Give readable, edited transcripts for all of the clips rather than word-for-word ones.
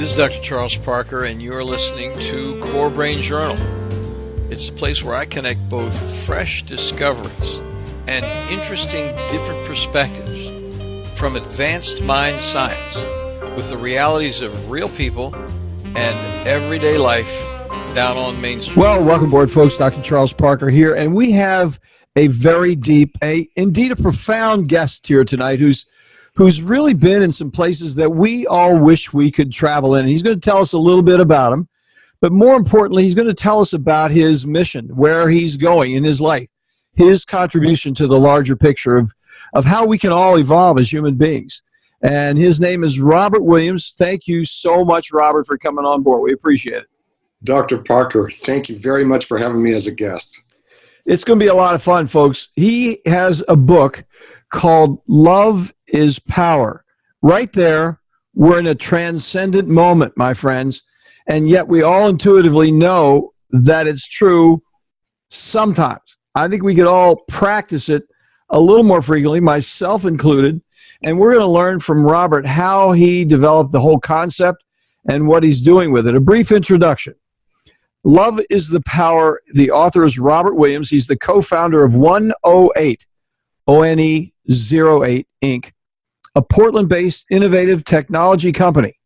This is Dr. Charles Parker, and you're listening to Core Brain Journal. It's a place where I connect both fresh discoveries and interesting different perspectives from advanced mind science with the realities of real people and everyday life down on Main Street. Well, welcome aboard, folks. Dr. Charles Parker here, and we have a very deep, indeed a profound guest here tonight who's really been in some places that we all wish we could travel in. And he's going to tell us a little bit about him, but more importantly, he's going to tell us about his mission, where he's going in his life, his contribution to the larger picture of how we can all evolve as human beings. And his name is Robert Williams. Thank you so much, Robert, for coming on board. We appreciate it. Dr. Parker, thank you very much for having me as a guest. It's going to be a lot of fun, folks. He has a book called Love is Power. Right there, we're in a transcendent moment, my friends, and yet we all intuitively know that it's true sometimes. I think we could all practice it a little more frequently, myself included, and we're going to learn from Robert how he developed the whole concept and what he's doing with it. A brief introduction. Love is the Power. The author is Robert Williams. He's the co-founder of 108, ONE08 Inc., a Portland-based innovative technology company.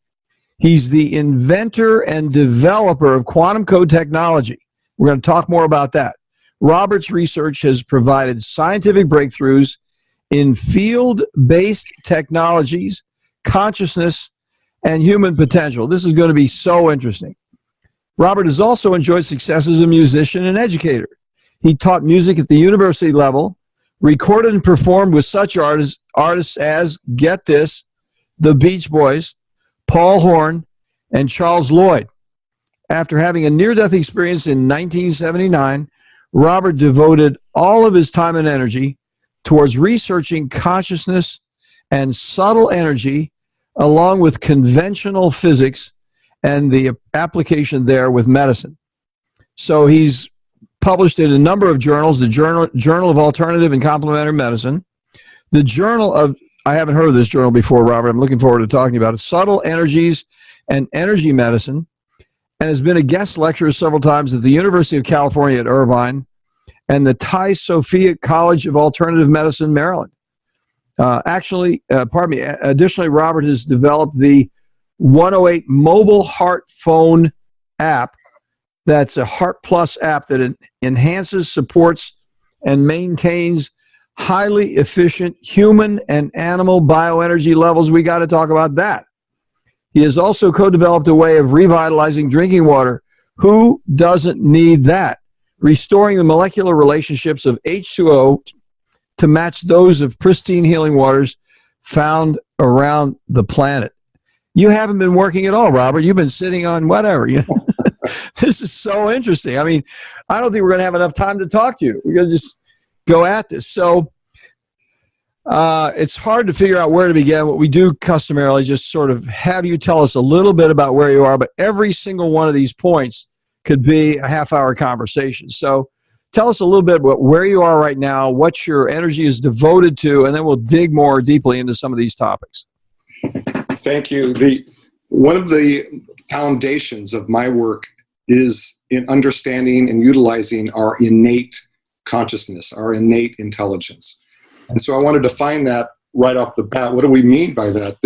He's the inventor and developer of quantum code technology. We're going to talk more about that. Robert's research has provided scientific breakthroughs in field-based technologies, consciousness, and human potential. This is going to be so interesting. Robert has also enjoyed success as a musician and educator. He taught music at the university level, recorded and performed with such artists as, get this, the Beach Boys, Paul Horn, and Charles Lloyd. After having a near-death experience in 1979, Robert devoted all of his time and energy towards researching consciousness and subtle energy along with conventional physics and the application there with medicine. So he's published in a number of journals, the Journal of Alternative and Complementary Medicine, the Journal of, I haven't heard of this journal before, Robert, I'm looking forward to talking about it, Subtle Energies and Energy Medicine, and has been a guest lecturer several times at the University of California at Irvine and the Thai Sophia College of Alternative Medicine, Maryland. Additionally, Robert has developed the 108 mobile heart phone app. That's a Heart Plus app that enhances, supports, and maintains highly efficient human and animal bioenergy levels. We got to talk about that. He has also co-developed a way of revitalizing drinking water. Who doesn't need that? Restoring the molecular relationships of H2O to match those of pristine healing waters found around the planet. You haven't been working at all, Robert. You've been sitting on whatever. You know? This is so interesting. I mean, I don't think we're going to have enough time to talk to you. We're going to just go at this. So it's hard to figure out where to begin. What we do customarily just sort of have you tell us a little bit about where you are, but every single one of these points could be a half-hour conversation. So tell us a little bit about where you are right now, what your energy is devoted to, and then we'll dig more deeply into some of these topics. Thank you. One of the foundations of my work is in understanding and utilizing our innate consciousness, our innate intelligence. And so I want to define that right off the bat. What do we mean by that?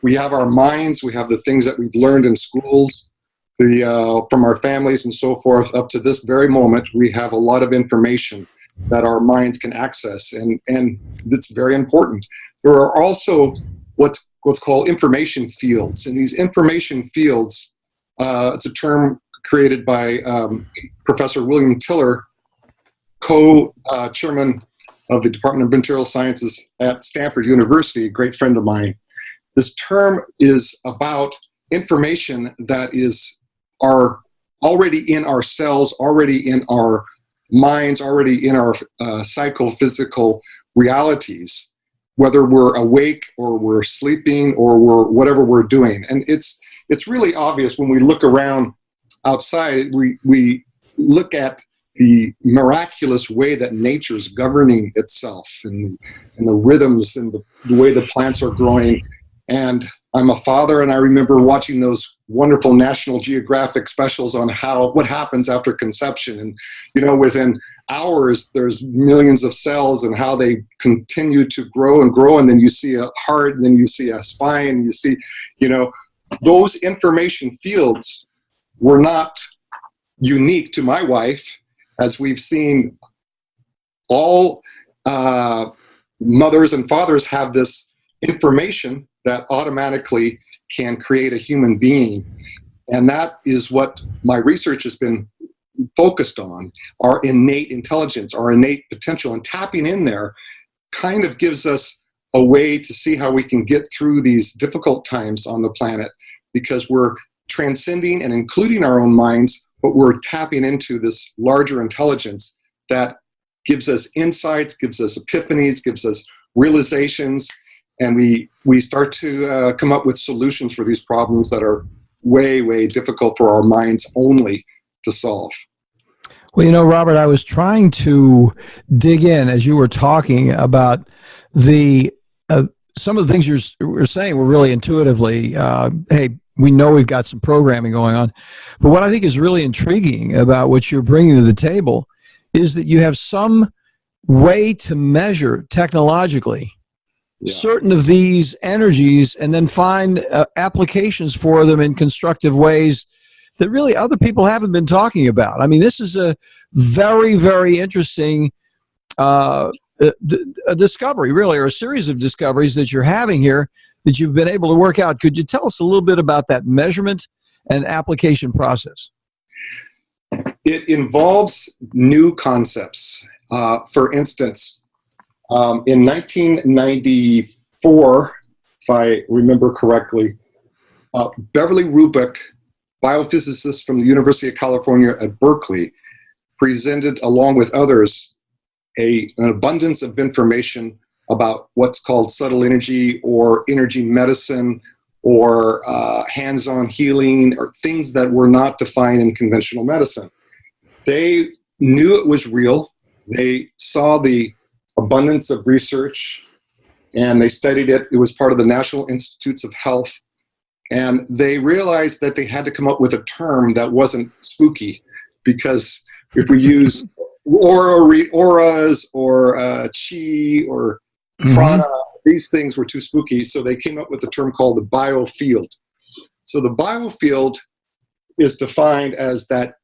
We have our minds, we have the things that we've learned in schools, from our families and so forth. Up to this very moment, we have a lot of information that our minds can access, and it's very important. There are also what's called information fields. And these information fields, it's a term created by Professor William Tiller, co-chairman of the Department of Material Sciences at Stanford University, a great friend of mine. This term is about information that are already in our cells, already in our minds, already in our psychophysical realities, whether we're awake or we're sleeping or whatever we're doing. And it's really obvious when we look around outside, we look at the miraculous way that nature is governing itself and the rhythms and the way the plants are growing. And I'm a father, and I remember watching those wonderful National Geographic specials on what happens after conception. And, within hours, there's millions of cells and how they continue to grow and grow. And then you see a heart, and then you see a spine, and you see, those information fields were not unique to my wife, as we've seen all mothers and fathers have this information that automatically can create a human being. And that is what my research has been focused on, our innate intelligence, our innate potential. And tapping in there kind of gives us a way to see how we can get through these difficult times on the planet, because we're transcending and including our own minds, but we're tapping into this larger intelligence that gives us insights, gives us epiphanies, gives us realizations, and we start to come up with solutions for these problems that are way, way difficult for our minds only to solve. Well, Robert, I was trying to dig in as you were talking about some of the things you were saying were really intuitively, hey, we know we've got some programming going on. But what I think is really intriguing about what you're bringing to the table is that you have some way to measure technologically certain of these energies and then find applications for them in constructive ways that really other people haven't been talking about. I mean, this is a very, very interesting a discovery, really, or a series of discoveries that you're having here that you've been able to work out. Could you tell us a little bit about that measurement and application process? It involves new concepts. For instance, in 1994, if I remember correctly, Beverly Rubik, biophysicist from the University of California at Berkeley, presented, along with others, an abundance of information about what's called subtle energy or energy medicine or hands-on healing, or things that were not defined in conventional medicine. They knew it was real. They saw the abundance of research, and they studied it. It was part of the National Institutes of Health. And they realized that they had to come up with a term that wasn't spooky, because if we use auras or chi or prana, these things were too spooky. So they came up with a term called the biofield. So the biofield is defined as that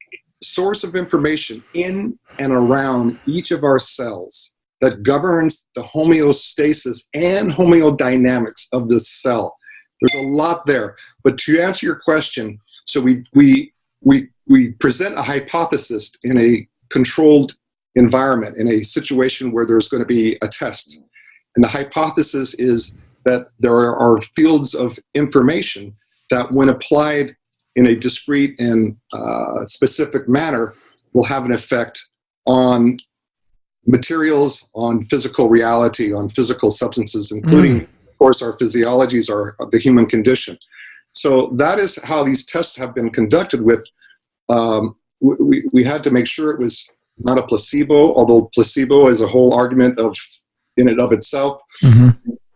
source of information in and around each of our cells that governs the homeostasis and homeodynamics of this cell. There's a lot there. But to answer your question, so we present a hypothesis in a controlled environment, in a situation where there's going to be a test. And the hypothesis is that there are fields of information that, when applied in a discrete and specific manner, will have an effect on materials, on physical reality, on physical substances, including, of course, our physiologies, the human condition. So that is how these tests have been conducted with. We had to make sure it was not a placebo, although placebo is a whole argument in and of itself.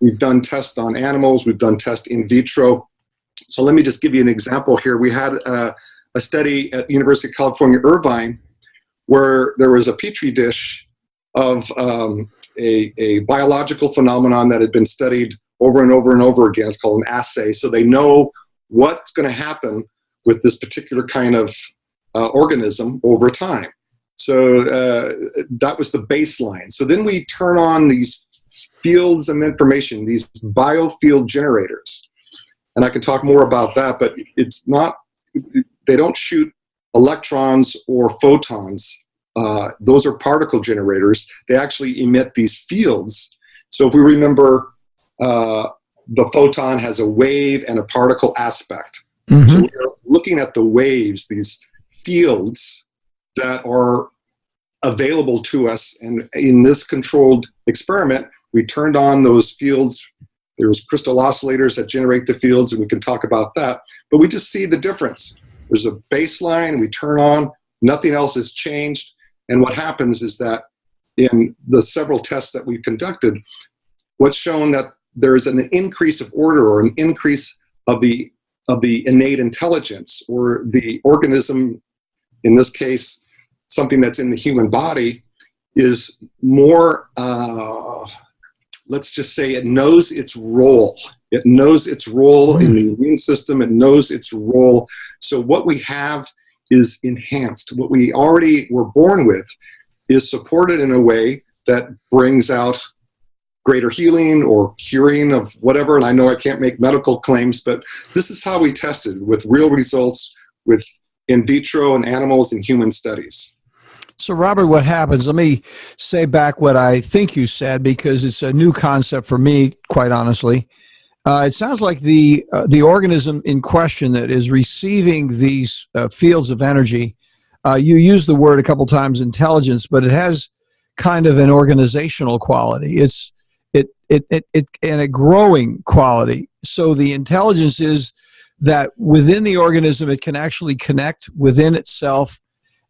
We've done tests on animals. We've done tests in vitro. So let me just give you an example here. We had a study at University of California, Irvine, where there was a petri dish of a biological phenomenon that had been studied over and over and over again. It's called an assay. So they know what's going to happen with this particular kind of organism over time. So that was the baseline. So then we turn on these fields and information, these biofield generators. And I can talk more about that, but they don't shoot electrons or photons. Those are particle generators. They actually emit these fields. So if we remember, the photon has a wave and a particle aspect. So we're looking at the waves, these fields that are available to us. And in this controlled experiment, we turned on those fields. There's crystal oscillators that generate the fields, and we can talk about that. But we just see the difference. There's a baseline, we turn on, nothing else has changed. And what happens is that in the several tests that we've conducted, what's shown that there's an increase of order or an increase of the innate intelligence, or the organism, in this case, something that's in the human body, is more, let's just say it knows its role. It knows its role in the immune system. It knows its role. So what we have is enhanced. What we already were born with is supported in a way that brings out greater healing or curing of whatever. And I know I can't make medical claims, but this is how we tested with real results with in vitro and animals and human studies. So, Robert, what happens, let me say back what I think you said, because it's a new concept for me, quite honestly. It sounds like the organism in question that is receiving these fields of energy, you use the word a couple times, intelligence, but it has kind of an organizational quality. It's and a growing quality. So the intelligence is that within the organism, it can actually connect within itself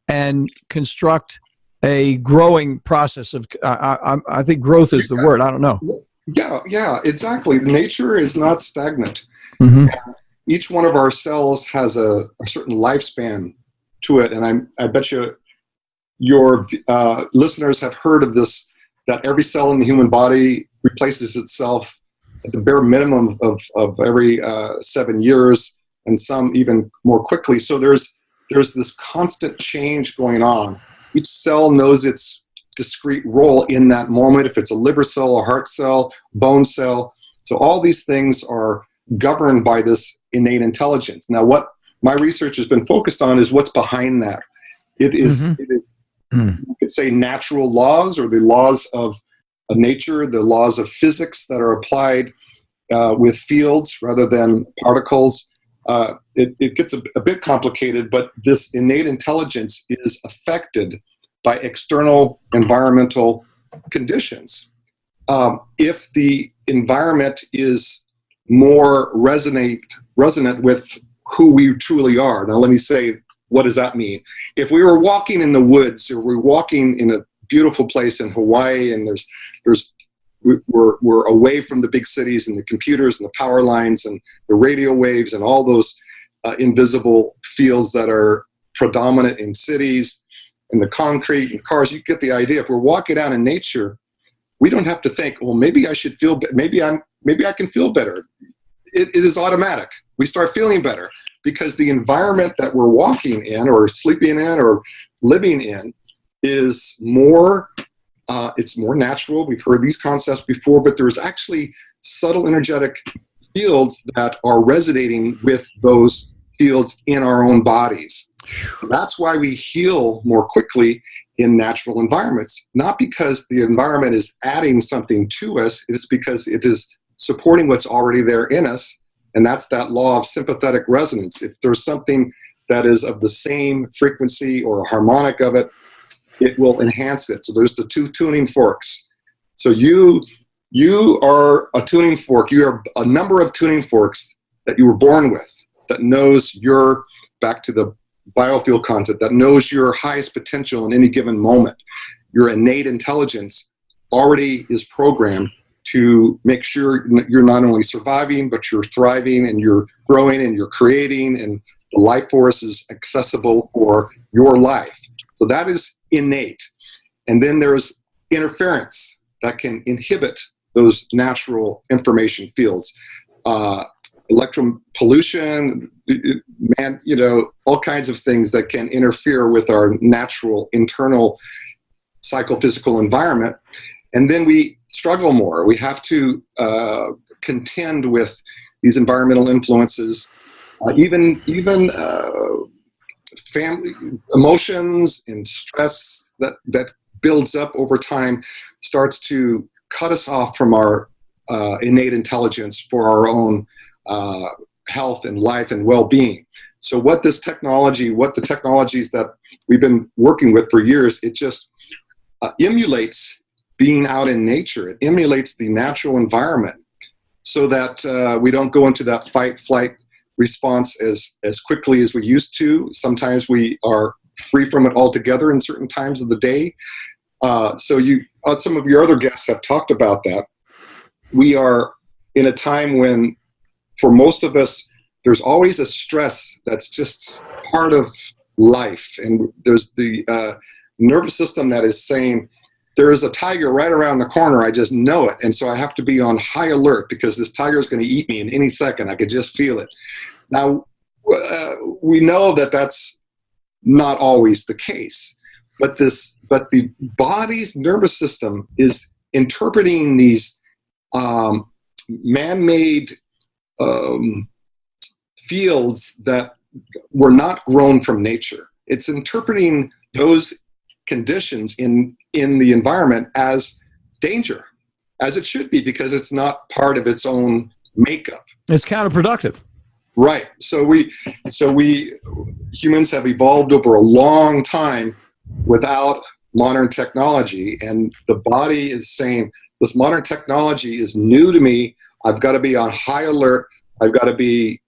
and construct a growing process of, I think growth is the word. I don't know. Yeah, exactly. Nature is not stagnant. Mm-hmm. Each one of our cells has a certain lifespan to it. And I bet you your listeners have heard of this, that every cell in the human body replaces itself at the bare minimum of every 7 years, and some even more quickly. So there's this constant change going on. Each cell knows its discrete role in that moment, if it's a liver cell, a heart cell, bone cell. So all these things are governed by this innate intelligence. Now, what my research has been focused on is what's behind that. It is, you could say, natural laws, or the laws of nature, the laws of physics that are applied with fields rather than particles. It gets a bit complicated, but this innate intelligence is affected by external environmental conditions. If the environment is more resonant with who we truly are. Now, let me say, what does that mean? If we were walking in the woods, or we're walking in a beautiful place in Hawaii, and we're away from the big cities and the computers and the power lines and the radio waves and all those invisible fields that are predominant in cities, and the concrete and cars, you get the idea. If we're walking out in nature, we don't have to think, well, maybe I should feel, maybe I can feel better. It is automatic. We start feeling better because the environment that we're walking in, or sleeping in, or living in is more, it's more natural. We've heard these concepts before, but there's actually subtle energetic fields that are resonating with those fields in our own bodies. That's why we heal more quickly in natural environments, not because the environment is adding something to us, it's because it is supporting what's already there in us, and that's that law of sympathetic resonance. If there's something that is of the same frequency or a harmonic of it, it will enhance it. So there's the two tuning forks. So you are a tuning fork. You are a number of tuning forks that you were born with, that knows your, back to the biofield concept, that knows your highest potential in any given moment. Your innate intelligence already is programmed to make sure you're not only surviving, but you're thriving, and you're growing, and you're creating, and the life force is accessible for your life. So that is innate. And then there's interference that can inhibit those natural information fields. Electron pollution, all kinds of things that can interfere with our natural internal psychophysical environment. And then we struggle more. We have to contend with these environmental influences, even family emotions and stress that builds up over time starts to cut us off from our innate intelligence for our own health and life and well-being. So what the technologies that we've been working with for years, it just emulates being out in nature. It emulates the natural environment so that we don't go into that fight-flight response as quickly as we used to. Sometimes we are free from it altogether in certain times of the day. So some of your other guests have talked about that. We are in a time when, for most of us, there's always a stress that's just part of life. And there's the nervous system that is saying, there is a tiger right around the corner. I just know it. And so I have to be on high alert because this tiger is going to eat me in any second. I could just feel it. Now, we know that that's not always the case, but the body's nervous system is interpreting these man-made fields that were not grown from nature. It's interpreting those conditions in the environment as danger, as it should be, because it's not part of its own makeup. It's counterproductive. Right. So we humans have evolved over a long time without modern technology, and the body is saying, this modern technology is new to me. I've got to be on high alert. I've got to be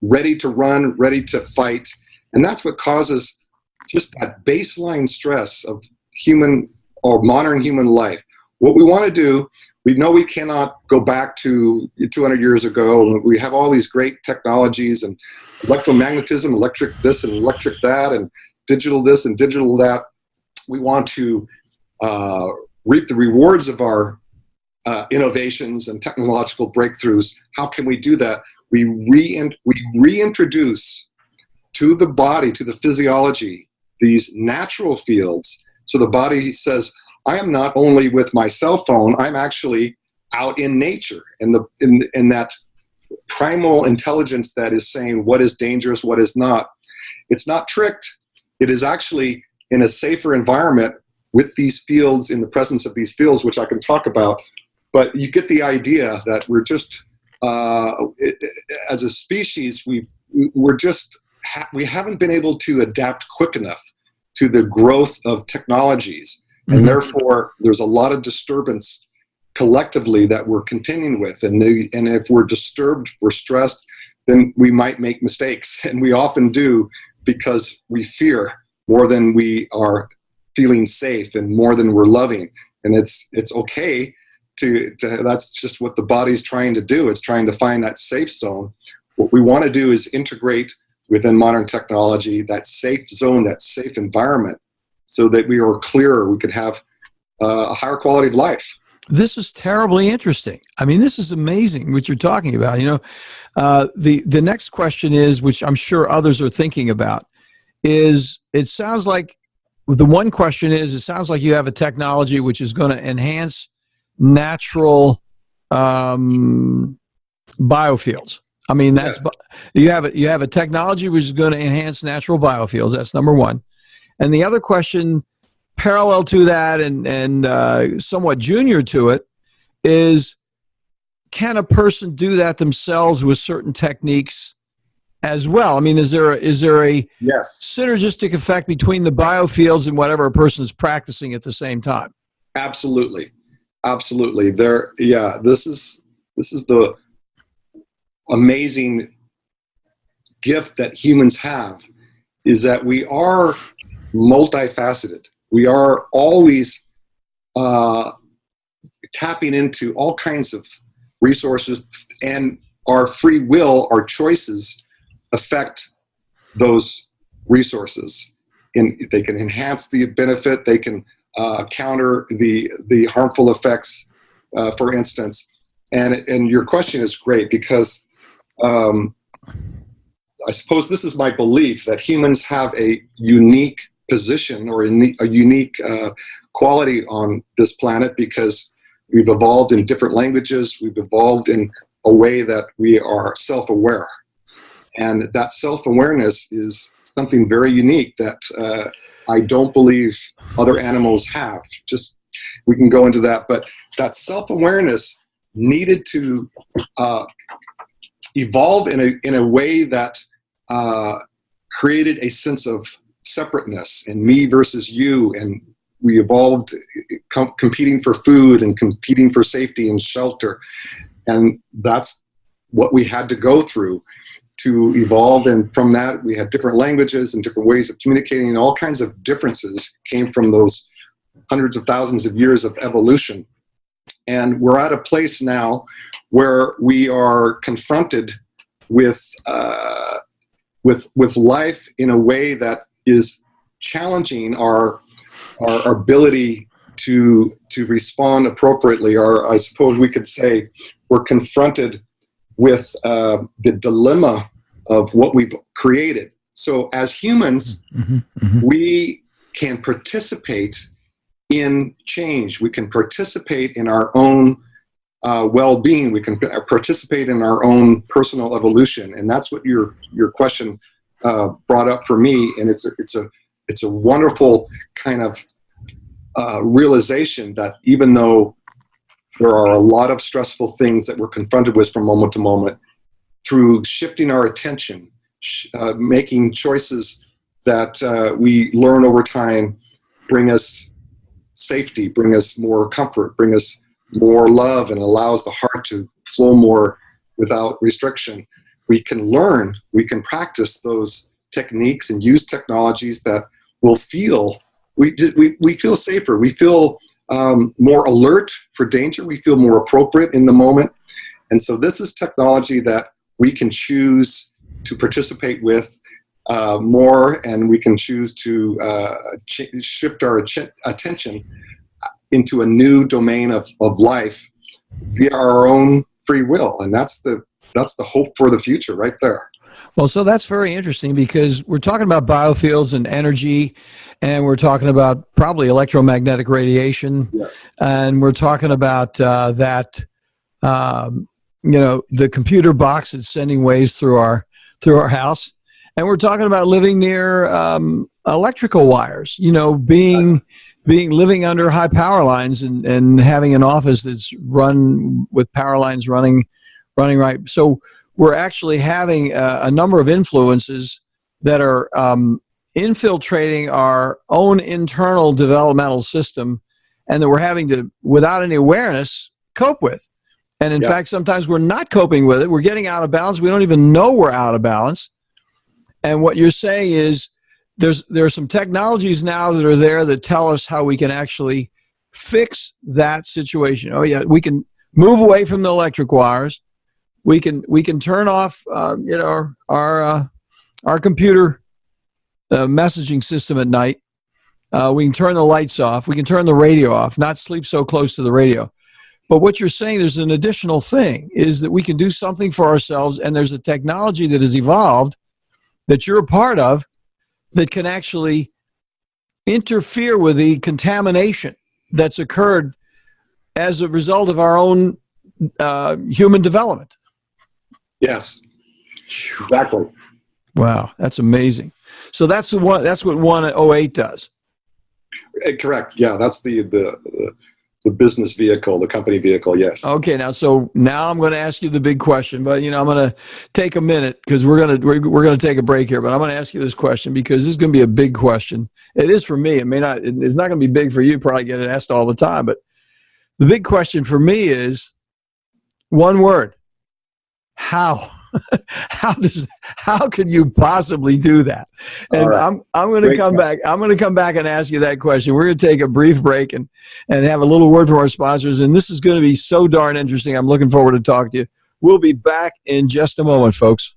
ready to run, ready to fight. And that's what causes just that baseline stress of human or modern human life. What we want to do, we know we cannot go back to 200 years ago. We have all these great technologies and electromagnetism, electric this and electric that, and digital this and digital that. We want to reap the rewards of our innovations and technological breakthroughs. How can we do that? We reintroduce to the body, to the physiology, these natural fields. So the body says, I am not only with my cell phone, I'm actually out in nature. And in that primal intelligence that is saying what is dangerous, what is not. It's not tricked. It is actually in a safer environment with these fields, in the presence of these fields, which I can talk about. But you get the idea that we're just, as a species, we haven't been able to adapt quick enough to the growth of technologies. And Mm-hmm. therefore, there's a lot of disturbance collectively that we're contending with. And if we're disturbed, we're stressed, then we might make mistakes. And we often do, because we fear more than we are feeling safe and more than we're loving. And it's okay to that's just what the body's trying to do. It's trying to find that safe zone. What we want to do is integrate within modern technology that safe zone, that safe environment, so that we are clearer, we can have a higher quality of life. This is terribly interesting. I mean, this is amazing what you're talking about. You know, the next question is, which I'm sure others are thinking about, is it sounds like the one question is, it sounds like you have a technology which is going to enhance natural biofields. I mean, that's yes. You have a technology which is going to enhance natural biofields. That's number one. And the other question, parallel to that and somewhat junior to it, is can a person do that themselves with certain techniques as well? I mean, is there a yes. synergistic effect between the biofields and whatever a person is practicing at the same time? Absolutely. This is the amazing gift that humans have, is that we are multifaceted. We are always tapping into all kinds of resources, and our free will, our choices, affect those resources. And they can enhance the benefit. They can counter the harmful effects, for instance. And your question is great, because I suppose this is my belief that humans have a unique position or a unique quality on this planet, because we've evolved in different languages. We've evolved in a way that we are self-aware. And that self-awareness is something very unique that I don't believe other animals have. Just, we can go into that, but that self-awareness needed to evolve in a way that created a sense of separateness and me versus you, and we evolved competing for food and competing for safety and shelter, and that's what we had to go through to evolve. And from that, we had different languages and different ways of communicating, and all kinds of differences came from those hundreds of thousands of years of evolution. And we're at a place now where we are confronted with life in a way that is challenging our ability to respond appropriately, or I suppose we could say we're confronted with the dilemma of what we've created. So as humans, we can participate in change. We can participate in our own well-being. We can participate in our own personal evolution, and that's what your question brought up for me. And it's a wonderful kind of realization that even though there are a lot of stressful things that we're confronted with from moment to moment, through shifting our attention, making choices that we learn over time, bring us safety, bring us more comfort, bring us more love, and allows the heart to flow more without restriction. We can learn, we can practice those techniques and use technologies that will feel, we feel safer, we feel more alert for danger, we feel more appropriate in the moment. And so this is technology that we can choose to participate with more, and we can choose to shift our attention into a new domain of life via our own free will. And that's the hope for the future right there. Well, so that's very interesting, because we're talking about biofields and energy, and we're talking about probably electromagnetic radiation. Yes. And we're talking about the computer box that's sending waves through our house. And we're talking about living near electrical wires, living under high power lines and having an office that's run with power lines running right. So we're actually having a number of influences that are infiltrating our own internal developmental system, and that we're having to, without any awareness, cope with. And in fact, sometimes we're not coping with it. We're getting out of balance. We don't even know we're out of balance. And what you're saying is there are some technologies now that are there that tell us how we can actually fix that situation. Oh yeah, we can move away from the electric wires. We can turn off our computer messaging system at night. We can turn the lights off. We can turn the radio off, not sleep so close to the radio. But what you're saying, there's an additional thing, is that we can do something for ourselves, and there's a technology that has evolved that you're a part of that can actually interfere with the contamination that's occurred as a result of our own human development. Yes, exactly. Wow, that's amazing. So that's what 108 does. Correct. Yeah, that's the business vehicle, the company vehicle. Yes. Okay. Now I'm going to ask you the big question, but I'm going to take a minute, because we're going to take a break here. But I'm going to ask you this question, because this is going to be a big question. It is for me. It's not going to be big for you. Probably get it asked all the time. But the big question for me is one word: how? How could you possibly do that? And right. I'm going to come back. I'm going to come back and ask you that question. We're going to take a brief break and have a little word from our sponsors. And this is going to be so darn interesting. I'm looking forward to talking to you. We'll be back in just a moment, folks.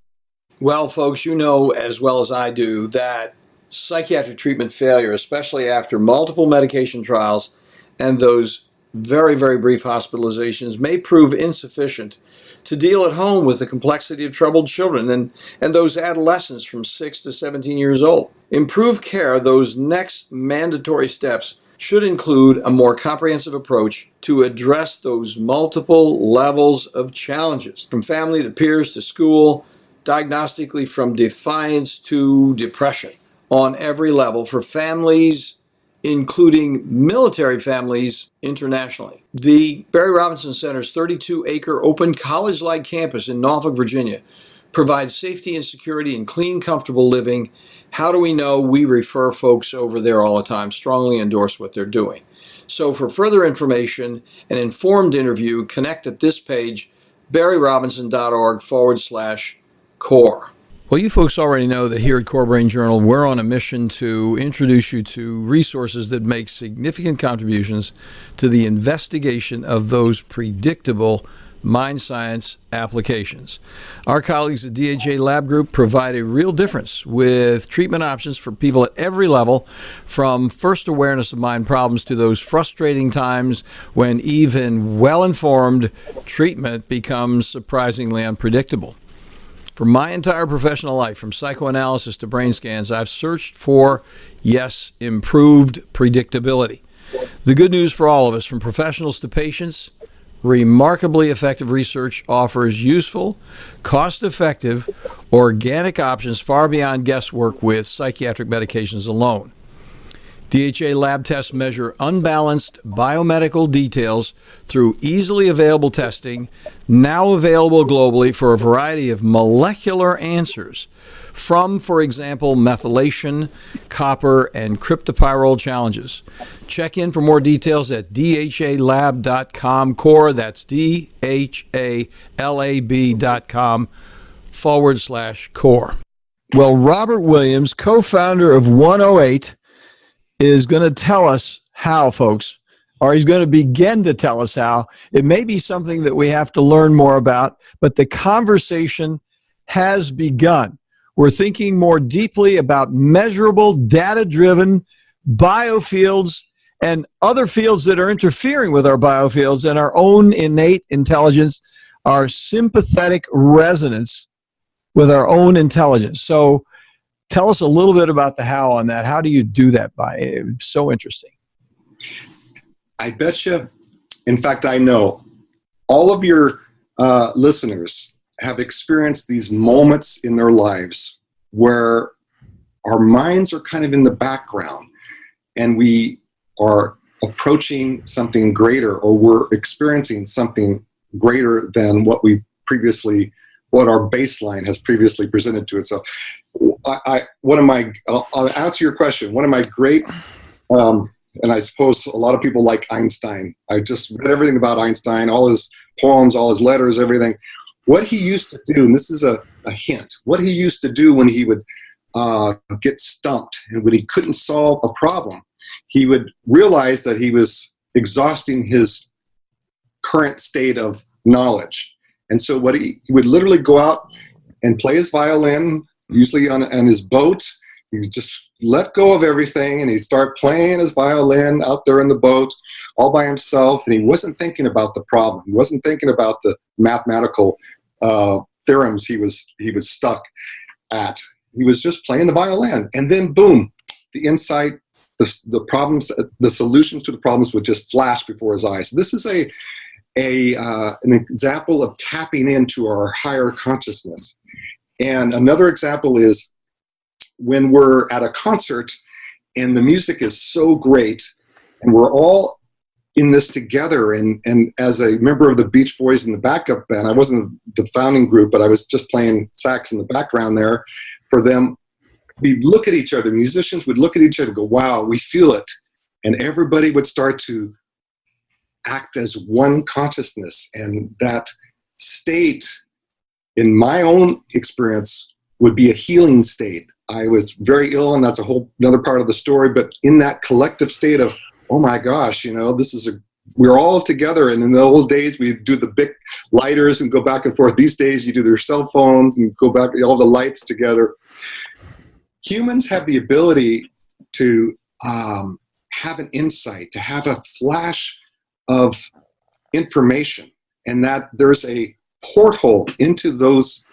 Well, folks, you know as well as I do that psychiatric treatment failure, especially after multiple medication trials and those very, very brief hospitalizations, may prove insufficient to deal at home with the complexity of troubled children and those adolescents from 6 to 17 years old. Improved care, those next mandatory steps, should include a more comprehensive approach to address those multiple levels of challenges, from family to peers to school, diagnostically from defiance to depression, on every level for families, including military families internationally. The Barry Robinson Center's 32-acre open college-like campus in Norfolk, Virginia, provides safety and security and clean, comfortable living. How do we know? We refer folks over there all the time, strongly endorse what they're doing. So for further information, an informed interview, connect at this page, barryrobinson.org/core. Well, you folks already know that here at Core Brain Journal, we're on a mission to introduce you to resources that make significant contributions to the investigation of those predictable mind science applications. Our colleagues at DHA Lab Group provide a real difference with treatment options for people at every level, from first awareness of mind problems to those frustrating times when even well-informed treatment becomes surprisingly unpredictable. For my entire professional life, from psychoanalysis to brain scans, I've searched for, yes, improved predictability. The good news for all of us, from professionals to patients, remarkably effective research offers useful, cost-effective, organic options far beyond guesswork with psychiatric medications alone. DHA lab tests measure unbalanced biomedical details through easily available testing, now available globally for a variety of molecular answers from, for example, methylation, copper, and cryptopyrrole challenges. Check in for more details at dhalab.com core. That's dhalab.com/core. Well, Robert Williams, co-founder of 108, is going to tell us how, folks, or he's going to begin to tell us how. It may be something that we have to learn more about, but the conversation has begun. We're thinking more deeply about measurable, data-driven biofields and other fields that are interfering with our biofields and our own innate intelligence, our sympathetic resonance with our own intelligence. So tell us a little bit about the how on that. How do you do that? It's so interesting. I bet you, in fact, I know all of your listeners have experienced these moments in their lives where our minds are kind of in the background and we are approaching something greater, or we're experiencing something greater than what our baseline has previously presented to itself. I'll answer your question. One of my great, and I suppose a lot of people like Einstein. I just read everything about Einstein, all his poems, all his letters, everything. What he used to do, and this is a hint, what he used to do when he would get stumped and when he couldn't solve a problem, he would realize that he was exhausting his current state of knowledge. And so what he would literally go out and play his violin, usually on his boat. He would just let go of everything and he'd start playing his violin out there in the boat all by himself. And he wasn't thinking about the problem. He wasn't thinking about the mathematical theorems he was stuck at. He was just playing the violin. And then boom, the insight, the problems, the solutions to the problems would just flash before his eyes. This is an example of tapping into our higher consciousness. And another example is when we're at a concert and the music is so great and we're all in this together. And as a member of the Beach Boys in the backup band, I wasn't the founding group, but I was just playing sax in the background there for them. We'd look at each other, musicians would look at each other and go, wow, we feel it. And everybody would start to act as one consciousness. And that state, in my own experience, would be a healing state. I was very ill, and that's a whole another part of the story, but in that collective state of, oh my gosh, we're all together. And in those days, we do the big lighters and go back and forth. These days, you do their cell phones and go back, all the lights together. Humans have the ability to have an insight, to have a flash of information, and that there's a porthole into those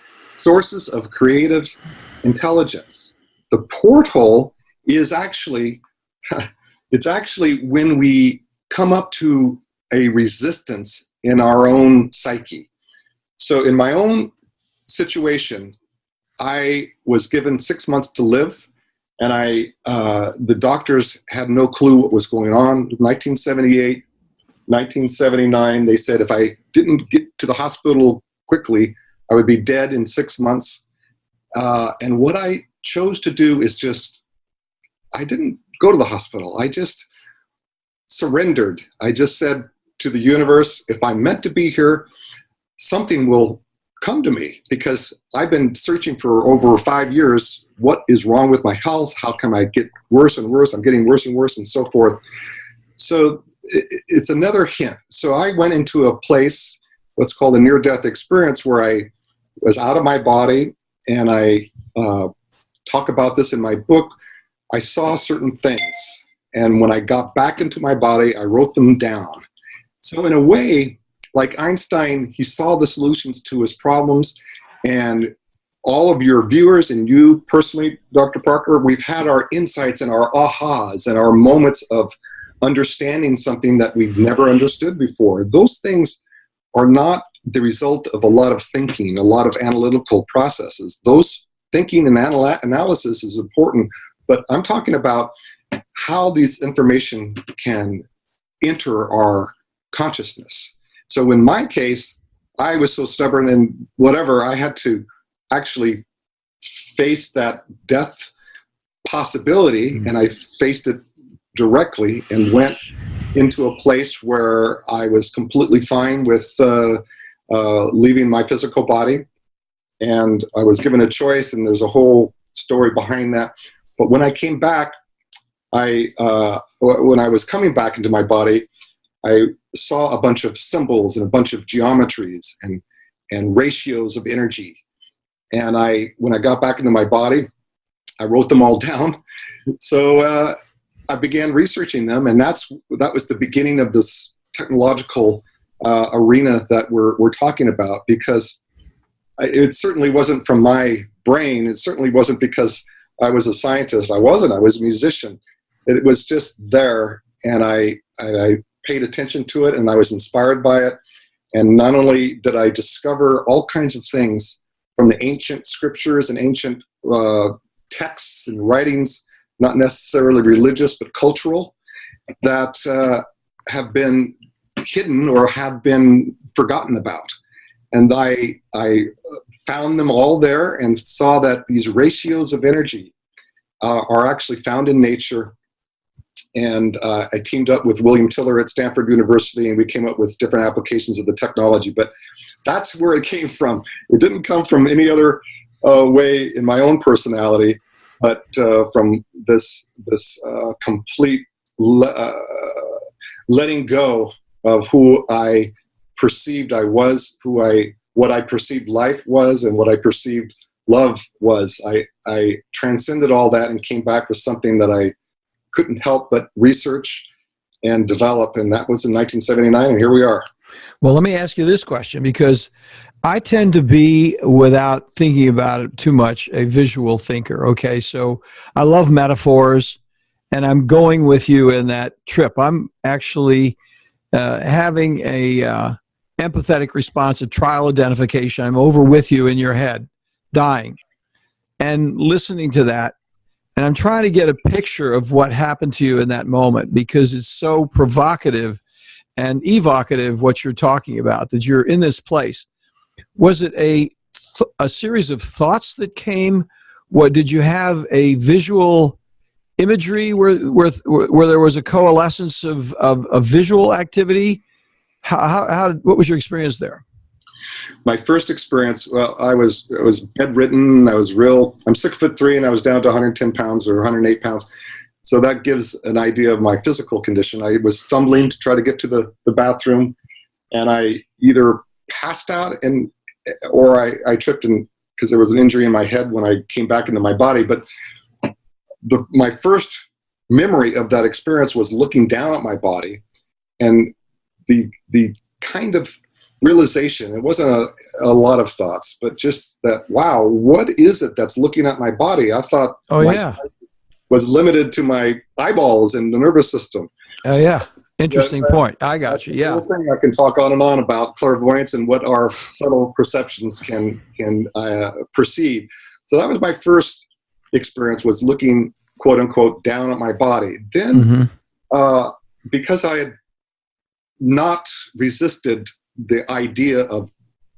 sources of creative intelligence. The porthole is actually, it's actually when we come up to a resistance in our own psyche. So in my own situation, I was given 6 months to live, and the doctors had no clue what was going on. 1978, 1979, they said if I didn't get to the hospital quickly, I would be dead in 6 months. And what I chose to do is I didn't go to the hospital. I just surrendered. I just said to the universe, if I'm meant to be here, something will come to me, because I've been searching for over 5 years. What is wrong with my health? How can I get worse and worse? I'm getting worse and worse, and so forth. So it's another hint. So I went into a place what's called a near-death experience, where I was out of my body, and I talk about this in my book. I saw certain things, and when I got back into my body, I wrote them down. So in a way, like Einstein, he saw the solutions to his problems, and all of your viewers and you personally, Dr. Parker, we've had our insights and our ahas and our moments of understanding something that we've never understood before. Those things are not the result of a lot of thinking, a lot of analytical processes. Those thinking and analysis is important, but I'm talking about how these information can enter our consciousness. So in my case, I was so stubborn and whatever, I had to actually face that death possibility, and I faced it directly and went into a place where I was completely fine with leaving my physical body, and I was given a choice, and there's a whole story behind that. But when I came back, when I was coming back into my body, I saw a bunch of symbols and a bunch of geometries and ratios of energy. And when I got back into my body, I wrote them all down. So I began researching them, and that was the beginning of this technological arena that we're talking about, because it certainly wasn't from my brain. It certainly wasn't because I was a scientist. I wasn't. I was a musician. It was just there, and I paid attention to it, and I was inspired by it. And not only did I discover all kinds of things from the ancient scriptures and ancient texts and writings, not necessarily religious, but cultural, that have been hidden or have been forgotten about. And I found them all there and saw that these ratios of energy are actually found in nature. And I teamed up with William Tiller at Stanford University, and we came up with different applications of the technology. But that's where it came from. It didn't come from any other way in my own personality, but from this complete letting go of who I perceived I was, what I perceived life was, and what I perceived love was. I transcended all that and came back with something that I couldn't help but research and develop, and that was in 1979, and here we are. Well, let me ask you this question, because I tend to be, without thinking about it too much, a visual thinker, okay? So I love metaphors, and I'm going with you in that trip. I'm actually having a empathetic response, a trial identification. I'm over with you in your head, dying, and listening to that. And I'm trying to get a picture of what happened to you in that moment, because it's so provocative and evocative what you're talking about, that you're in this place. Was it a series of thoughts that came? What, did you have a visual imagery where there was a coalescence of visual activity? What was your experience there? My first experience, well, I was bedridden. I'm 6'3", and I was down to 110 pounds or 108 pounds. So that gives an idea of my physical condition. I was stumbling to try to get to the bathroom, and I either passed out or I tripped because there was an injury in my head when I came back into my body. But my first memory of that experience was looking down at my body, and the kind of realization, it wasn't a lot of thoughts, but just that, wow, what is it that's looking at my body? I thought sight was limited to my eyeballs and the nervous system. Oh, yeah. Interesting point. I got you. Yeah. Thing I can talk on and on about clairvoyance and what our subtle perceptions can perceive. So that was my first experience, was looking, quote unquote, down at my body. Then, because I had not resisted the idea of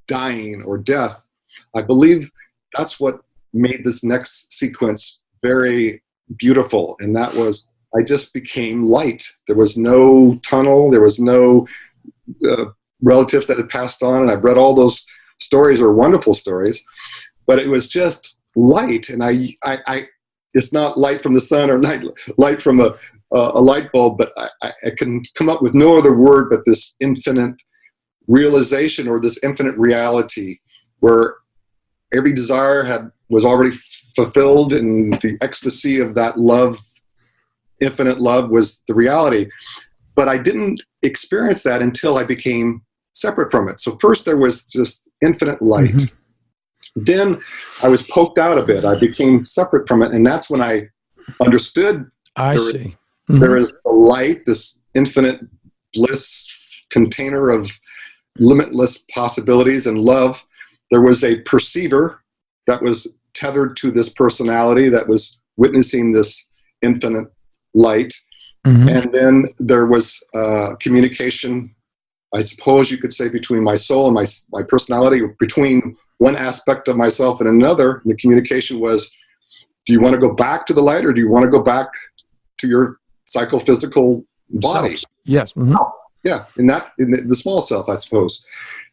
dying or death, I believe that's what made this next sequence very beautiful. And that was, I just became light. There was no tunnel. There was no relatives that had passed on. And I've read all those stories, are wonderful stories, but it was just light. And I it's not light from the sun or light from a light bulb, but I can come up with no other word but this infinite realization, or this infinite reality where every desire was already fulfilled, and the ecstasy of that love, infinite love, was the reality. But I didn't experience that until I became separate from it. So first there was just infinite light. Mm-hmm. Then I was poked out a bit. I became separate from it, and that's when I understood there is the light, this infinite bliss container of limitless possibilities and love. There was a perceiver that was tethered to this personality that was witnessing this infinite light. Mm-hmm. And then there was communication, I suppose you could say, between my soul and my personality, between one aspect of myself and another. And the communication was, do you want to go back to the light, or do you want to go back to your psychophysical body? Self. Yes. Mm-hmm. Oh, yeah, in the small self, I suppose.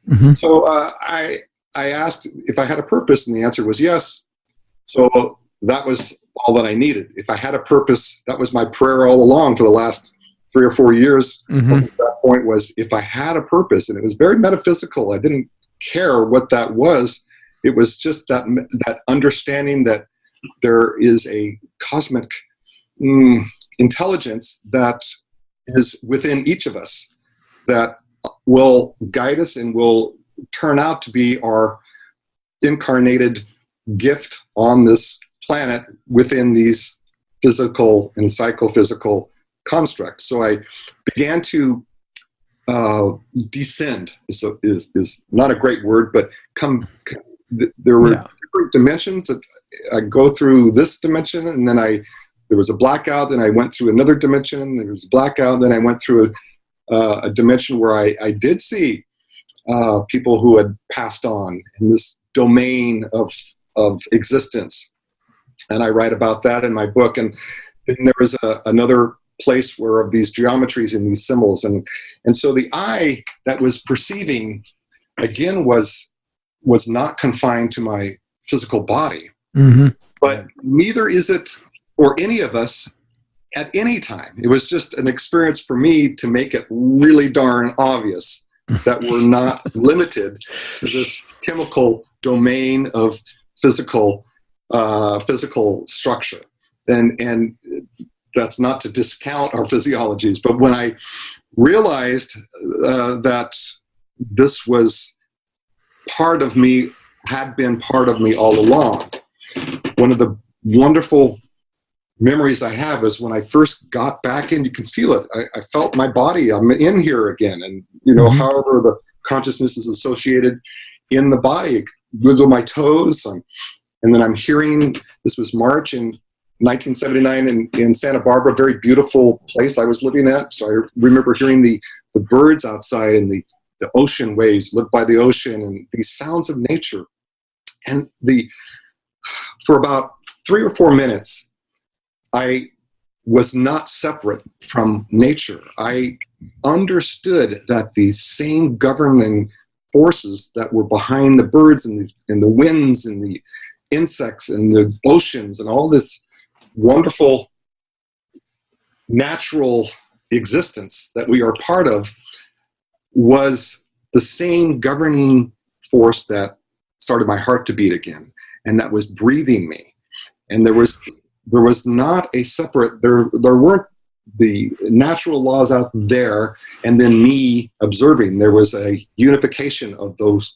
Mm-hmm. So I asked if I had a purpose, and the answer was yes. So that was all that I needed. If I had a purpose, that was my prayer all along for the last 3 or 4 years. Mm-hmm. At that point was, if I had a purpose, and it was very metaphysical. I didn't care what that was. It was just that understanding that there is a cosmic intelligence that is within each of us that will guide us and will turn out to be our incarnated gift on this planet within these physical and psychophysical constructs. So I began to descend, is not a great word, but there were different dimensions that I go through this dimension, and then there was a blackout, then I went through another dimension, there was a blackout, then I went through a dimension where I did see people who had passed on in this domain of existence. And I write about that in my book. And then there was another place where of these geometries and these symbols. And so the eye that was perceiving, again, was not confined to my physical body. Mm-hmm. But neither is it for any of us at any time. It was just an experience for me to make it really darn obvious that we're not limited to this chemical domain of physical structure. And that's not to discount our physiologies, but when I realized that this was part of me, had been part of me all along, one of the wonderful memories I have is when I first got back in. You can feel it. I felt my body. I'm in here again, and mm-hmm. however the consciousness is associated in the body, wiggle my toes, and then I'm hearing. This was March in 1979 in Santa Barbara, very beautiful place I was living at. So I remember hearing the birds outside and the ocean waves, lived by the ocean, and these sounds of nature. And for about 3 or 4 minutes, I was not separate from nature. I understood that these same governing forces that were behind the birds and the winds and the insects and the oceans and all this wonderful natural existence that we are part of was the same governing force that started my heart to beat again, and that was breathing me. And there was not a separate, there weren't the natural laws out there and then me observing. There was a unification of those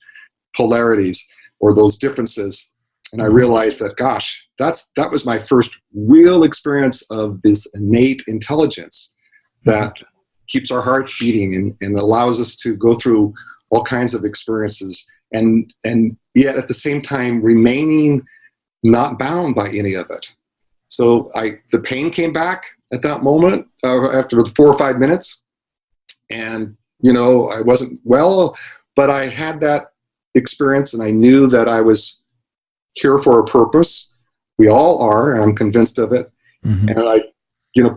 polarities or those differences. And I realized that, gosh, that was my first real experience of this innate intelligence that keeps our heart beating and allows us to go through all kinds of experiences and yet at the same time remaining not bound by any of it. So the pain came back at that moment after 4 or 5 minutes, and I wasn't well, but I had that experience, and I knew that I was here for a purpose. We all are, and I'm convinced of it. Mm-hmm. And I,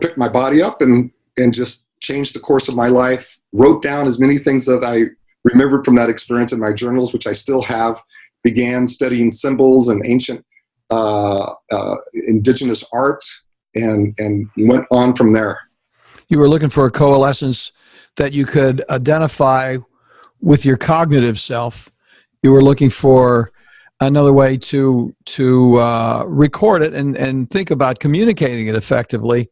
picked my body up and just changed the course of my life. Wrote down as many things that I remembered from that experience in my journals, which I still have. Began studying symbols and ancient indigenous art, and went on from there. You were looking for a coalescence that you could identify with your cognitive self, you were looking for another way to record it and think about communicating it effectively,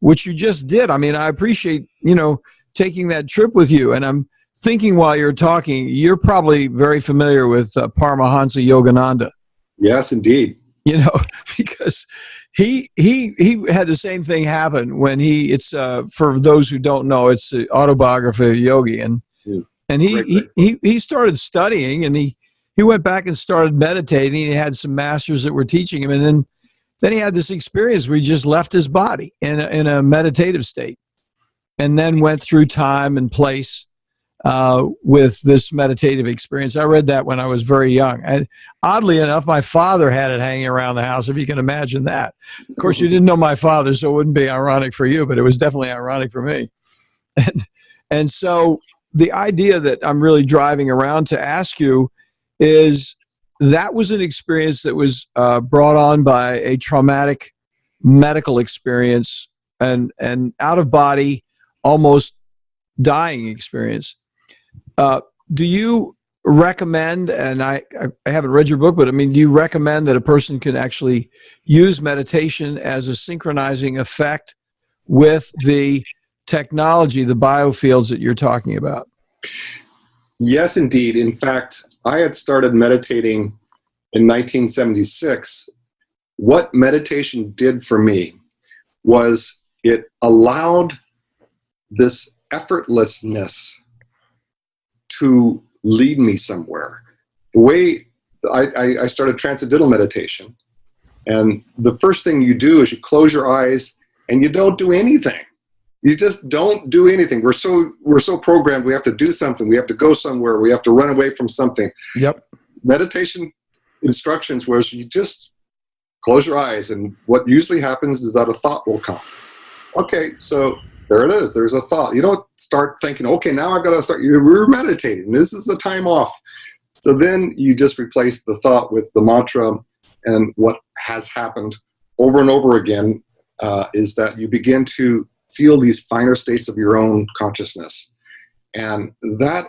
which you just did. I mean, I appreciate, taking that trip with you. And I'm thinking while you're talking, you're probably very familiar with Paramahansa Yogananda. Yes, indeed. Because he had the same thing happen when it's for those who don't know, it's the autobiography of a yogi, and he started studying, and he went back and started meditating. He had some masters that were teaching him, and then he had this experience where he just left his body in a meditative state, and then went through time and place with this meditative experience. I read that when I was very young. And oddly enough, my father had it hanging around the house, if you can imagine that. Of course, you didn't know my father, so it wouldn't be ironic for you, but it was definitely ironic for me. And so the idea that I'm really driving around to ask you is, that was an experience that was brought on by a traumatic medical experience and out of body, almost dying experience. Do you recommend, and I haven't read your book, but I mean, do you recommend that a person can actually use meditation as a synchronizing effect with the technology, the biofields that you're talking about? Yes, indeed. In fact, I had started meditating in 1976. What meditation did for me was it allowed this effortlessness to lead me somewhere. The way I started transcendental meditation, and the first thing you do is you close your eyes and you don't do anything. You just don't do anything. We're so programmed. We have to do something. We have to go somewhere. We have to run away from something. Yep. Meditation instructions was you just close your eyes, and what usually happens is that a thought will come. Okay, so there it is. There's a thought. You don't start thinking, okay, now I've got to start. We're meditating. This is the time off. So then you just replace the thought with the mantra, and what has happened over and over again is that you begin to feel these finer states of your own consciousness. And that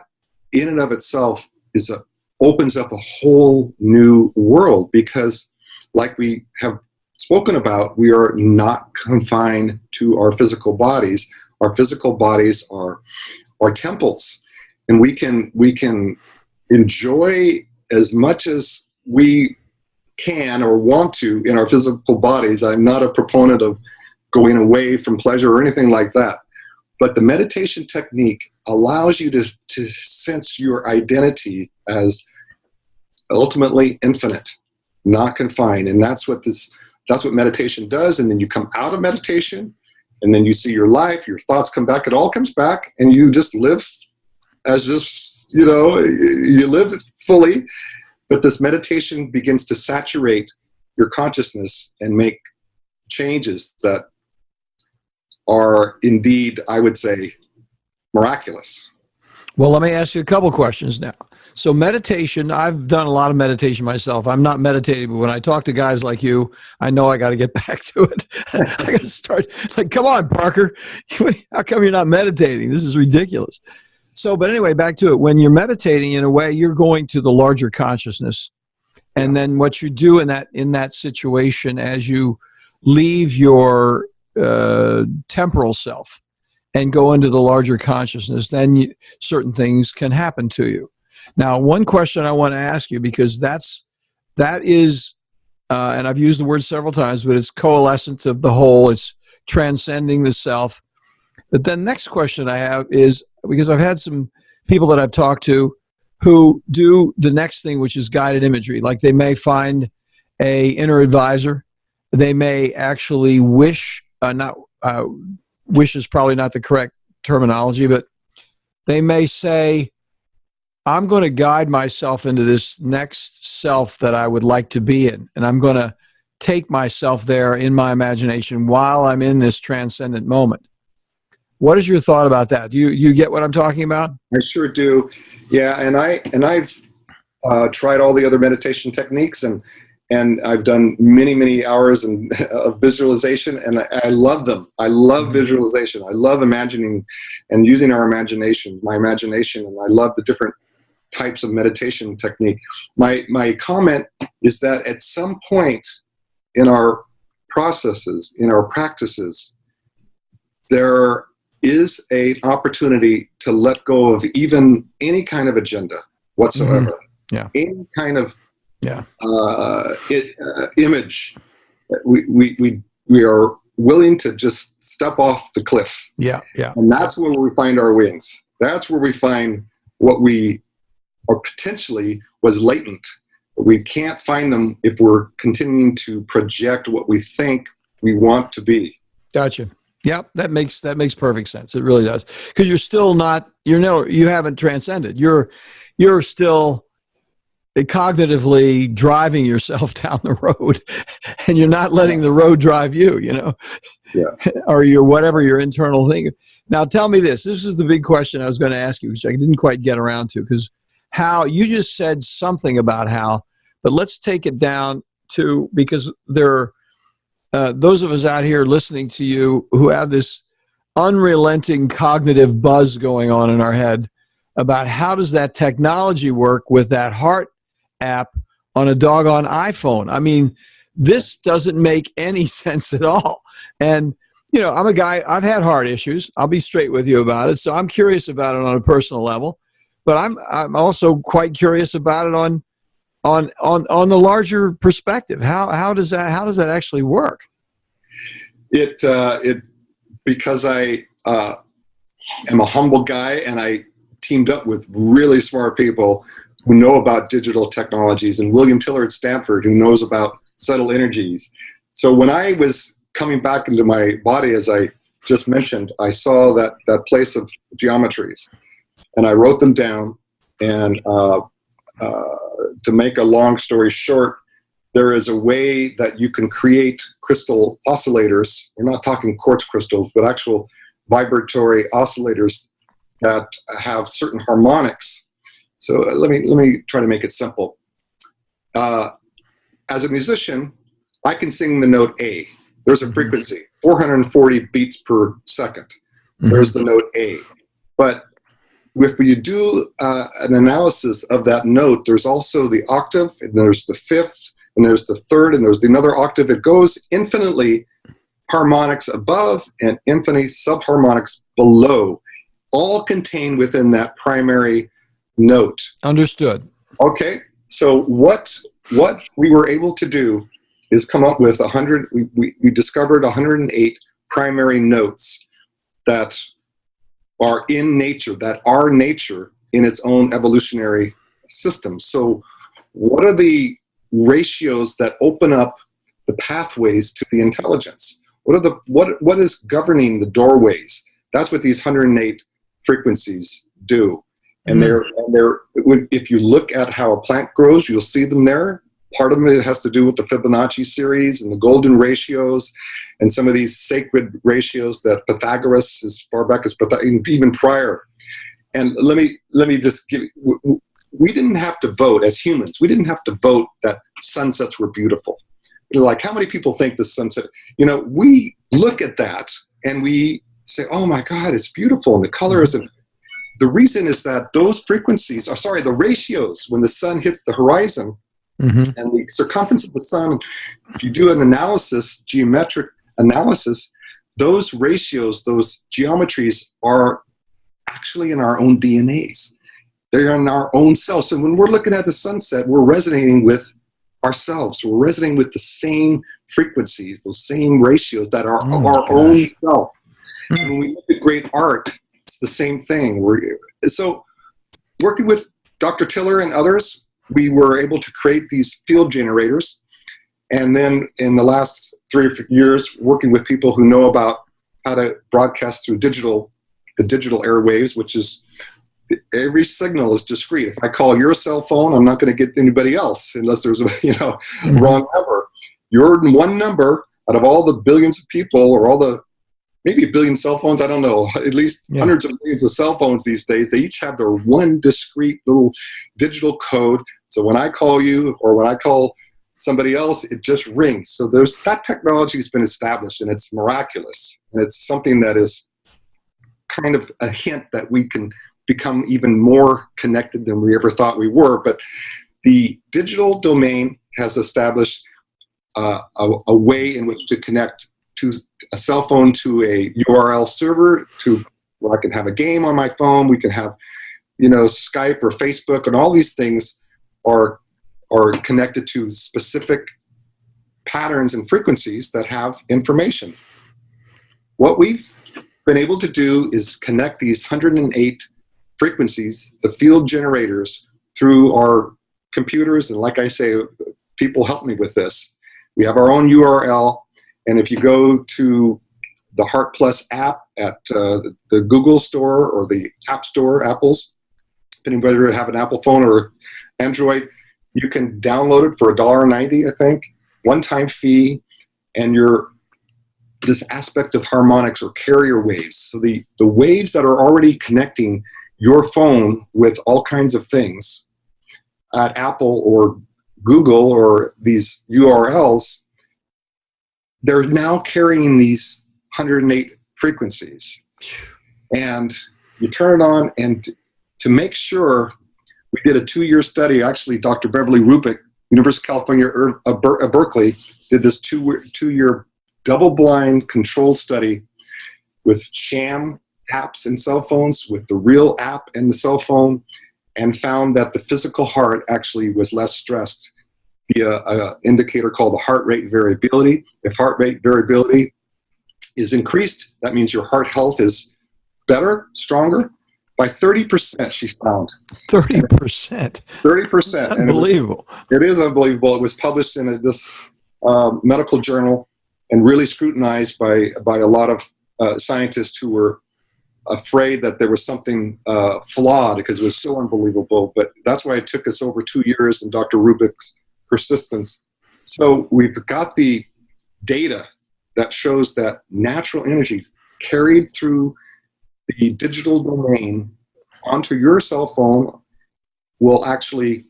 in and of itself opens up a whole new world, because like we have spoken about, we are not confined to our physical bodies. Our physical bodies are temples, and we can enjoy as much as we can or want to in our physical bodies. I'm not a proponent of going away from pleasure or anything like that. But the meditation technique allows you to sense your identity as ultimately infinite, not confined. And that's what meditation does. And then you come out of meditation, and then you see your life, your thoughts come back, it all comes back, and you just live as just, you live fully. But this meditation begins to saturate your consciousness and make changes that are indeed, I would say, miraculous. Well, let me ask you a couple questions now. So meditation, I've done a lot of meditation myself. I'm not meditating, but when I talk to guys like you, I know I got to get back to it. I got to start, like, come on, Parker. How come you're not meditating? This is ridiculous. So, but anyway, back to it. When you're meditating, in a way, you're going to the larger consciousness. And then what you do in that situation, as you leave your temporal self and go into the larger consciousness, then certain things can happen to you. Now, one question I want to ask you, because that is, and I've used the word several times, but it's coalescent of the whole, it's transcending the self. But then next question I have is, because I've had some people that I've talked to who do the next thing, which is guided imagery. Like they may find a inner advisor. They may actually wish, wish is probably not the correct terminology, but they may say, I'm going to guide myself into this next self that I would like to be in. And I'm going to take myself there in my imagination while I'm in this transcendent moment. What is your thought about that? Do you get what I'm talking about? I sure do. Yeah, and I've tried all the other meditation techniques, and and I've done many, many hours of visualization, and I love them. I love visualization. I love imagining and using my imagination, and I love the different types of meditation technique. My comment is that at some point in our processes, in our practices, there is an opportunity to let go of even any kind of agenda whatsoever. Any kind of image. We are willing to just step off the cliff. And that's where we find our wings. That's where we find what we or potentially was latent. We can't find them if we're continuing to project what we think we want to be. Gotcha. Yep, that makes perfect sense. It really does, because you're still not. You haven't transcended. You're still cognitively driving yourself down the road, and you're not letting the road drive you. Or whatever your internal thing. Now, tell me this. This is the big question I was going to ask you, which I didn't quite get around to, because how you just said something about how, but let's take it down to, because there are those of us out here listening to you who have this unrelenting cognitive buzz going on in our head about how does that technology work with that heart app on a doggone iPhone. I mean, this doesn't make any sense at all. And, I'm a guy, I've had heart issues. I'll be straight with you about it. So I'm curious about it on a personal level, but I'm also quite curious about it on the larger perspective. How does that actually work? Because I am a humble guy, and I teamed up with really smart people who know about digital technologies, and William Tiller at Stanford, who knows about subtle energies. So when I was coming back into my body, as I just mentioned, I saw that place of geometries, and I wrote them down. And to make a long story short, there is a way that you can create crystal oscillators. We're not talking quartz crystals, but actual vibratory oscillators that have certain harmonics. So let me try to make it simple. As a musician, I can sing the note A. There's a frequency, 440 beats per second. There's the note A. But if you do an analysis of that note, there's also the octave, and there's the fifth, and there's the third, and there's another octave. It goes infinitely harmonics above and infinite subharmonics below, all contained within that primary note. Understood. Okay, so what we were able to do is come up with 100. We discovered 108 primary notes that are in nature, that are nature in its own evolutionary system. So what are the ratios that open up the pathways to the intelligence? What is governing the doorways? That's what these 108 frequencies do. And they're if you look at how a plant grows, you'll see them there. Part of it has to do with the Fibonacci series and the golden ratios and some of these sacred ratios that Pythagoras, as far back as even prior. And let me just give you, we didn't have to vote as humans. We didn't have to vote that sunsets were beautiful. Like, how many people think the sunset, we look at that and we say, oh my God, it's beautiful. And the colors, and the reason is that those frequencies the ratios, when the sun hits the horizon, and the circumference of the sun, if you do an analysis, geometric analysis, those ratios, those geometries are actually in our own DNAs. They're in our own cells. So when we're looking at the sunset, we're resonating with ourselves. We're resonating with the same frequencies, those same ratios that are of our own self. And when we look at great art, it's the same thing. So working with Dr. Tiller and others, we were able to create these field generators. And then in the last 3 or 4 years, working with people who know about how to broadcast through the digital airwaves, which is every signal is discrete. If I call your cell phone, I'm not going to get anybody else unless there's a wrong number. You're one number out of all the billions of people, or all the maybe a billion cell phones, I don't know, at least hundreds of millions of cell phones these days. They each have their one discrete little digital code. So when I call you, or when I call somebody else, it just rings. So that technology has been established, and it's miraculous. And it's something that is kind of a hint that we can become even more connected than we ever thought we were. But the digital domain has established a way in which to connect to a cell phone to a URL server, to where I can have a game on my phone. We can have, Skype or Facebook, and all these things are connected to specific patterns and frequencies that have information. What we've been able to do is connect these 108 frequencies, the field generators, through our computers. And like I say, people help me with this. We have our own URL. And if you go to the Heart Plus app at the Google Store or the App Store, Apple's, depending whether you have an Apple phone or Android, you can download it for $1.90, I think, one-time fee, and this aspect of harmonics or carrier waves. So the waves that are already connecting your phone with all kinds of things at Apple or Google or these URLs, they're now carrying these 108 frequencies. And you turn it on, and to make sure, we did a 2-year study. Actually, Dr. Beverly Rupert, University of California, Berkeley, did this 2-year double-blind controlled study with sham apps and cell phones, with the real app and the cell phone, and found that the physical heart actually was less stressed via an indicator called the heart rate variability. If heart rate variability is increased, that means your heart health is better, stronger, by 30%, she found. 30%? 30%. That's unbelievable. It is unbelievable. It was published in this medical journal and really scrutinized by a lot of scientists who were afraid that there was something flawed because it was so unbelievable. But that's why it took us over 2 years and Dr. Rubik's persistence. So we've got the data that shows that natural energy carried through the digital domain onto your cell phone will actually,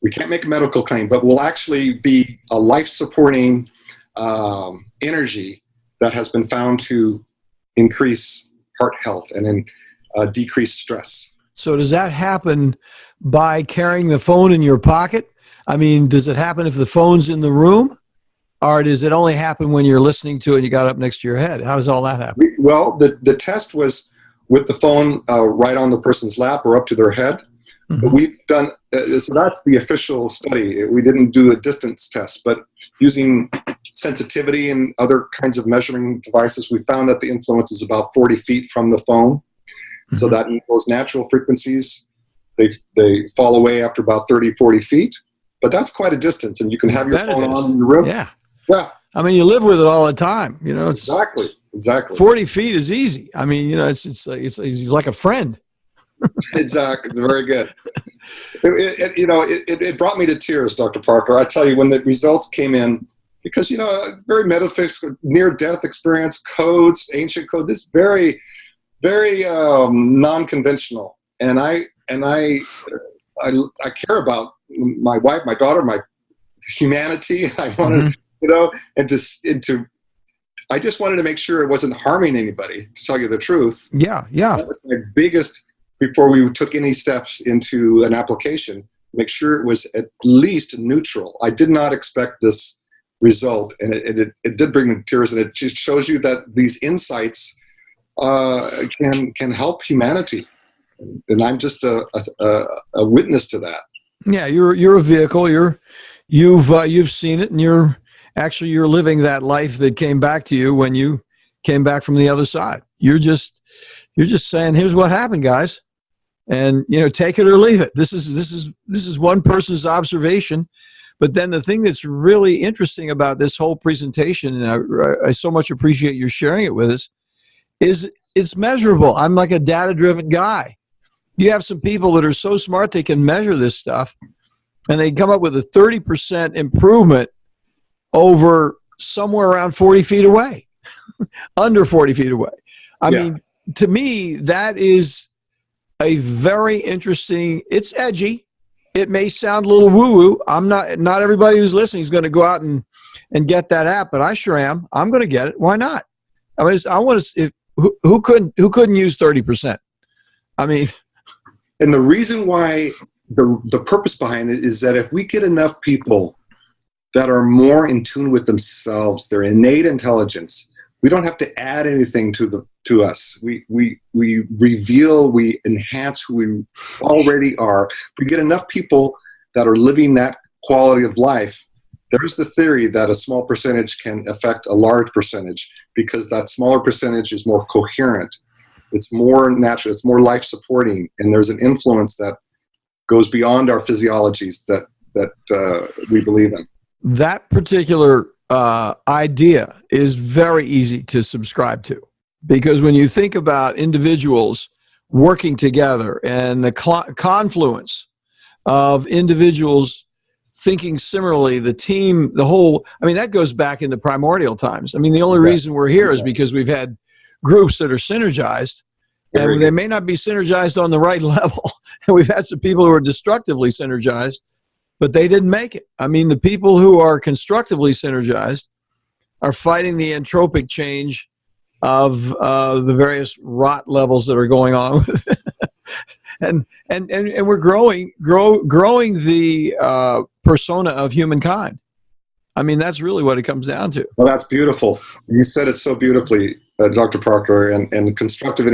we can't make a medical claim, but will actually be a life-supporting energy that has been found to increase heart health and decrease stress. So does that happen by carrying the phone in your pocket? I mean, does it happen if the phone's in the room? Or does it only happen when you're listening to it and you got it up next to your head? How does all that happen? Well, the test was with the phone right on the person's lap or up to their head. Mm-hmm. But we've done, so that's the official study. We didn't do a distance test, but using sensitivity and other kinds of measuring devices, we found that the influence is about 40 feet from the phone. Mm-hmm. So that equals natural frequencies. They fall away after about 30, 40 feet. But that's quite a distance, and you can have your phone on in your room. Yeah. Yeah. I mean, you live with it all the time. It's exactly. 40 feet is easy. I mean, it's like a friend. Exactly. It's very good. It brought me to tears, Dr. Parker. I tell you, when the results came in, because, very metaphysical, near-death experience, codes, ancient code, this very, very non-conventional. And I care about my wife, my daughter, my humanity. I wanted, I just wanted to make sure it wasn't harming anybody, to tell you the truth. Yeah. That was my biggest, before we took any steps into an application, make sure it was at least neutral. I did not expect this result, and it did bring me to tears, and it just shows you that these insights can help humanity. And I'm just a witness to that. Yeah, you're a vehicle. You've seen it, and you're living that life that came back to you when you came back from the other side. You're just saying, here's what happened, guys, and take it or leave it. This is one person's observation, but then the thing that's really interesting about this whole presentation, and I so much appreciate you sharing it with us, is it's measurable. I'm like a data-driven guy. You have some people that are so smart they can measure this stuff, and they come up with a 30% improvement over somewhere around 40 feet away, under 40 feet away. I mean, to me, that is a very interesting, it's edgy, it may sound a little woo-woo. Not everybody who's listening is going to go out and get that app, but I sure am. I'm going to get it. Why not? I mean, I want to. Who couldn't use 30%? I mean, and the reason why the purpose behind it is that if we get enough people that are more in tune with themselves, their innate intelligence, we don't have to add anything to us. We reveal, we enhance who we already are. If we get enough people that are living that quality of life, there's the theory that a small percentage can affect a large percentage, because that smaller percentage is more coherent. It's more natural. It's more life-supporting, and there's an influence that goes beyond our physiologies that we believe in. That particular idea is very easy to subscribe to, because when you think about individuals working together and the confluence of individuals thinking similarly, the team, the whole, I mean, that goes back into primordial times. I mean, the only reason we're here is because we've had groups that are synergized, and they may not be synergized on the right level. And we've had some people who are destructively synergized, but they didn't make it. I mean, the people who are constructively synergized are fighting the entropic change of the various rot levels that are going on with it. and we're growing the persona of humankind. I mean, that's really what it comes down to. Well, that's beautiful. You said it so beautifully, Dr. Parker, and constructive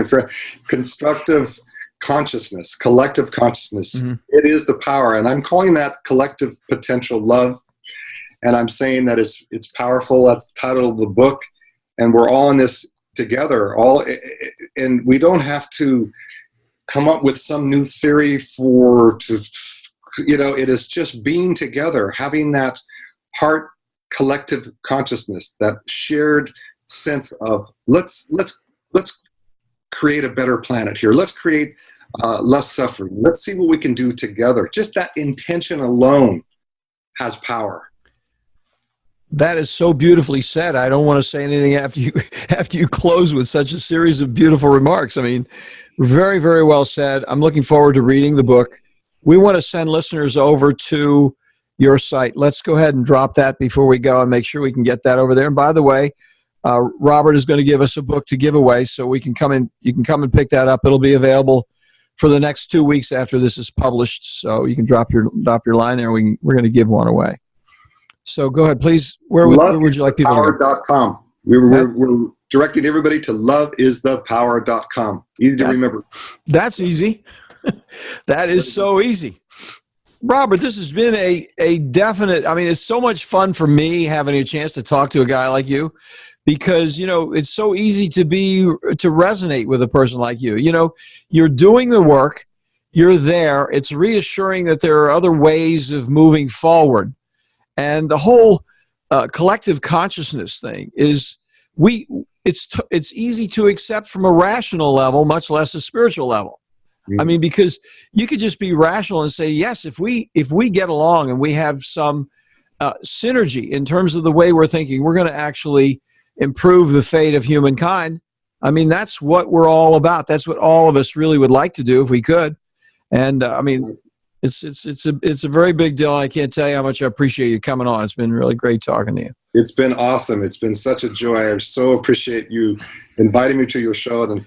consciousness, collective consciousness. Mm-hmm. It is the power, and I'm calling that collective potential love. And I'm saying that it's powerful. That's the title of the book, and we're all in this together. And we don't have to come up with some new theory it is just being together, having that heart collective consciousness, that shared sense of let's create a better planet here. Let's create less suffering. Let's see what we can do together. Just that intention alone has power. That is so beautifully said. I don't want to say anything after you close with such a series of beautiful remarks. I mean, very, very well said. I'm looking forward to reading the book. We want to send listeners over to your site. Let's go ahead and drop that before we go and make sure we can get that over there. And by the way, Robert is going to give us a book to give away, so you can come and pick that up. It'll be available for the next 2 weeks after this is published. So you can drop your line there. We're going to give one away. So go ahead, please. Where would you like people to go? Loveisthepower.com. We're directing everybody to loveisthepower.com. Easy to remember. That's easy. That is so easy. Robert, this has been a definite, I mean, it's so much fun for me having a chance to talk to a guy like you, because, it's so easy to resonate with a person like you. You're doing the work, you're there. It's reassuring that there are other ways of moving forward. And the whole collective consciousness thing is it's easy to accept from a rational level, much less a spiritual level. Mm-hmm. I mean, because you could just be rational and say, yes, if we get along and we have some synergy in terms of the way we're thinking, we're going to actually improve the fate of humankind. I mean, that's what we're all about. That's what all of us really would like to do if we could. And I mean, it's a very big deal. I can't tell you how much I appreciate you coming on. It's been really great talking to you. It's been awesome. It's been such a joy. I so appreciate you inviting me to your show, and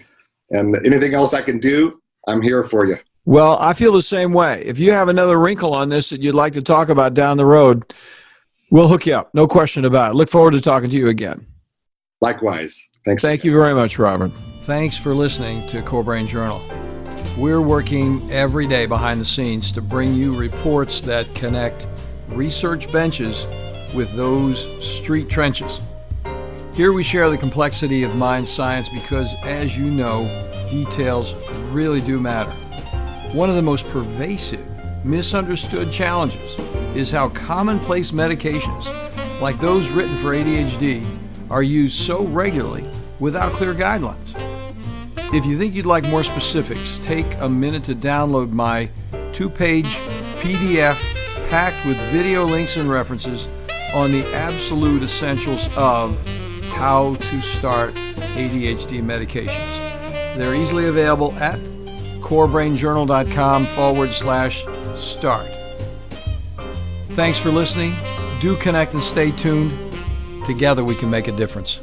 anything else I can do, I'm here for you. Well, I feel the same way. If you have another wrinkle on this that you'd like to talk about down the road, we'll hook you up. No question about it. Look forward to talking to you again. Likewise. Thanks. Thank you very much, Robert. Thanks for listening to Core Brain Journal. We're working every day behind the scenes to bring you reports that connect research benches with those street trenches. Here we share the complexity of mind science because, as you know, details really do matter. One of the most pervasive, misunderstood challenges is how commonplace medications, like those written for ADHD, are used so regularly without clear guidelines. If you think you'd like more specifics, take a minute to download my 2-page PDF packed with video links and references on the absolute essentials of how to start ADHD medications. They're easily available at corebrainjournal.com/start. Thanks for listening. Do connect and stay tuned. Together we can make a difference.